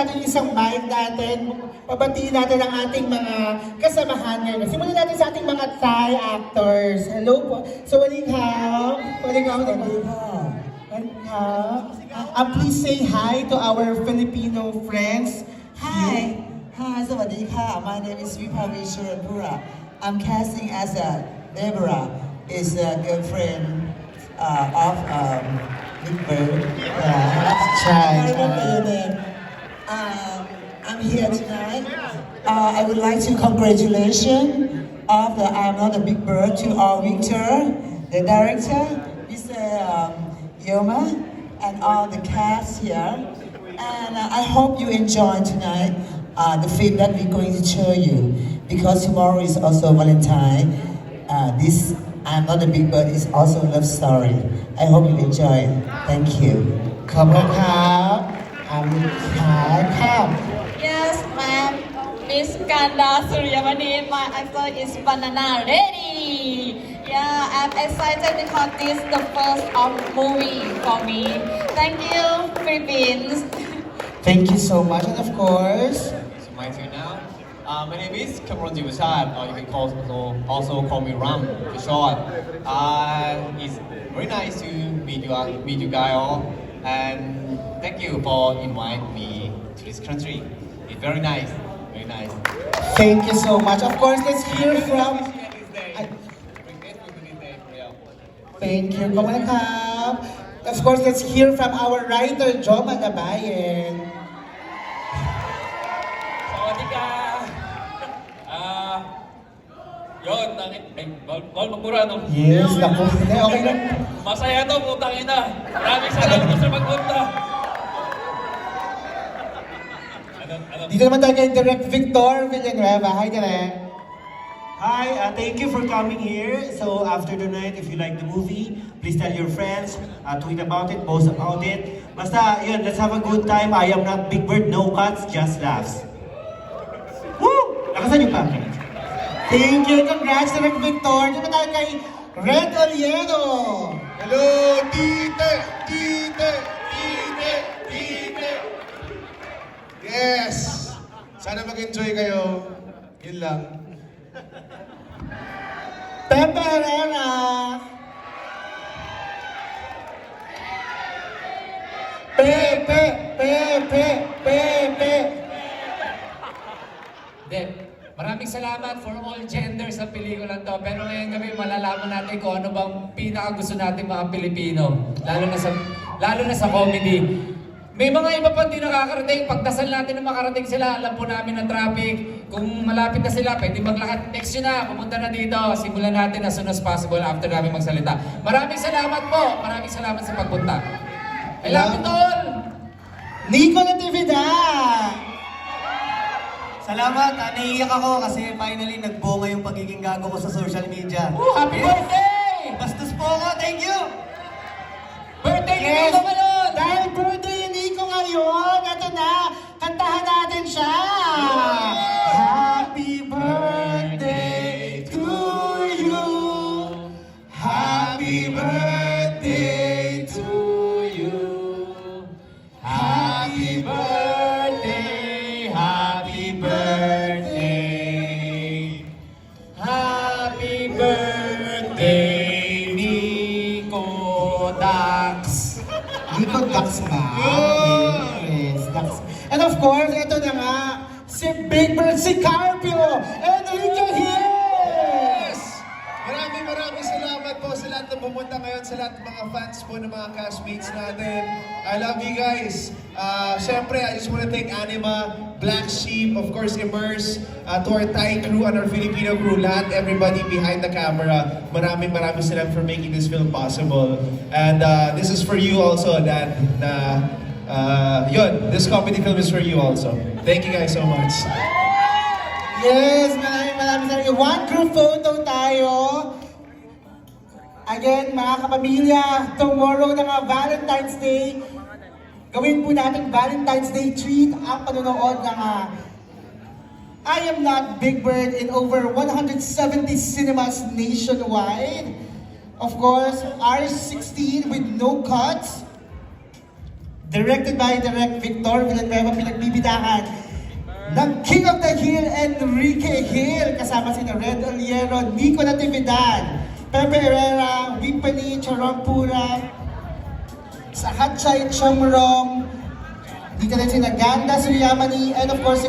natin yung isang mic natin. Pabatiin natin ang ating mga kasamahan ngayon. Simulan natin sa ating mga Thai actors. Hello po. So, waling ha. Waling ha. Please say hi to our Filipino friends. Hi. Hi, สวัสดีค่ะ. My name is Wipaweee Charoenpura. I'm casting as a Deborah, is a girlfriend of Big Bird. I remember your name. I'm here tonight. I would like to congratulate of the I'm Not a Big Bird to our Victor, the director, Mr. Joma, and all the cast here. And I hope you enjoy tonight the film that we're going to show you, because tomorrow is also Valentine. This I'm Not a Big Bird is also a love story. I hope you enjoy it. Thank you. Come on, come. Yes, ma'am. Miss Ghanda, Suriyamanee, my actor is Banana ready. Yeah, I'm excited because this is the first movie for me. Thank you, Philippines. Thank you so much, and of course, So my turn now. My name is Kumron Jivachat, or you can also call me Ram for short. It's very nice to meet you guys all, and thank you for inviting me to this country. It's very nice, very nice. thank you so much. Of course, let's hear from... Thank you. Come on, come. Of course, let's hear from our writer, Joma, Labayen. Sawadika! Yun, bawal magmura, no? Yes, naku. Okay lang. Masaya to, putang ina. Maraming salamat po sa pagpunta. Dito naman tayo kay Direct Victor Villanueva. Hi, Direct. Hi, thank you for coming here. So after the night, if you like the movie, please tell your friends, tweet about it, post about it. Basta, yun, let's have a good time. I am not Big Bird, no cuts, just laughs. Woo! Lakasan yung pangit. Thank you. Congrats, Direct Victor. Dito naman tayo kay Red Ollero. Hello, tite, tite, tite, tite. Yes! Sana mag-enjoy kayo. Yun lang. Pepe Herrera. Pepe, Pepe, Pepe. Maraming salamat for all genders sa pelikulang to. Pero ngayong gabi malalaman natin kung ano bang pinaka-gusto natin mga Pilipino. Lalo na sa comedy. May mga iba pa hindi nakakarating. Pagdasal natin na makarating sila, alam po namin ang traffic. Kung malapit na sila, pwede maglakad. Next yun na, pumunta na dito. Simulan natin as soon as possible after namin magsalita. Maraming salamat po. Maraming salamat sa pagpunta. I love you all! Nikko, Natividad. Salamat, naiiyak ako kasi finally nagbunga yung pagiging gago ko sa social media. Happy birthday! Bastos po ako, thank you! Birthday ni Yes. Nikko ngayon! Dahil birthday ni Nikko ngayon, ito na, kantahan natin siya. Happy birthday to you. Happy birthday to you. Happy birthday, happy birthday. Happy birthday, Nikko Dax. Nikko Dax ba? Yes, Dax. And of course, ito na nga, si Big Bird, si Carpio, Enrique Gil! Maraming salamat po sa lahat na pumunta ngayon, sa lahat ng mga fans po ng mga castmates natin. I love you guys. Siyempre, I just want to thank ANIMA, Black Sheep, of course, Immerse, to our Thai crew and our Filipino crew, lahat, everybody behind the camera. Maraming salamat for making this film possible. And this is for you also, Dad. Yun, this comedy film is for you also. Thank you guys so much. Yes, maraming salamat. One group photo tayo. Again, mga kapamilya, tomorrow na nga Valentine's Day. Gawin po natin Valentine's Day treat ang panonood ng I Am Not Big Bird in over 170 cinemas nationwide. Of course, R16 with no cuts. directed by Direct Victor Villanueva, pinagbibidahan ng King of the Hill, Enrique Gil, kasama si Red Ollero, Nikko Natividad, Pepe Herrera, Wipaweee, Charoenpura, sa Hatchay, Kumron, dito rin si Ghanda, Suriyamanee, and of course,